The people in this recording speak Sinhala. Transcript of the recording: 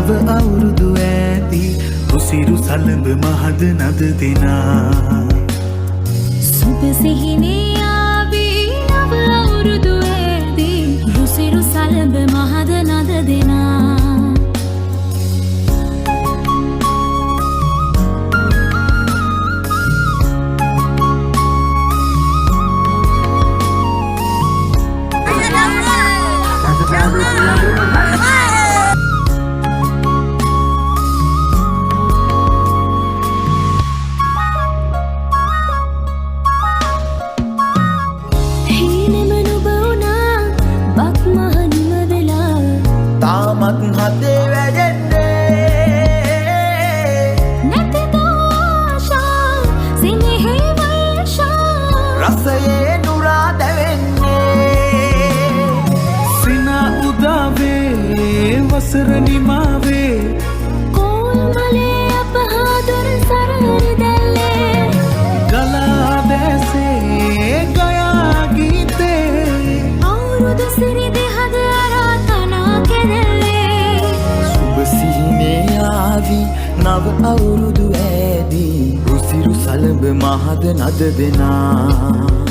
නව අවුරුදු ඇදී උසිරු සලඹ මහද නද දෙනා සුබ සිහිනේ ආවේ නව අවුරුදු ඇදී උසිරු සලඹ මහද නද දෙනා තාමත් හදේ වැඩෙන්නේ නැතිද ආශා සිනහේ වර්ෂා රසයේ නුරා දැවෙන්නේ සිනා උදාවේ වසර නිමාවේ කෝල්මලේ අපහාදුර සරහරි දැල්ලේ ගලා බැසේ ගයා ගීතේ අවුරුදු සිරිදි හද නව අවුරුදු ඇදී උසිරු සලඹ මහද නද දෙනා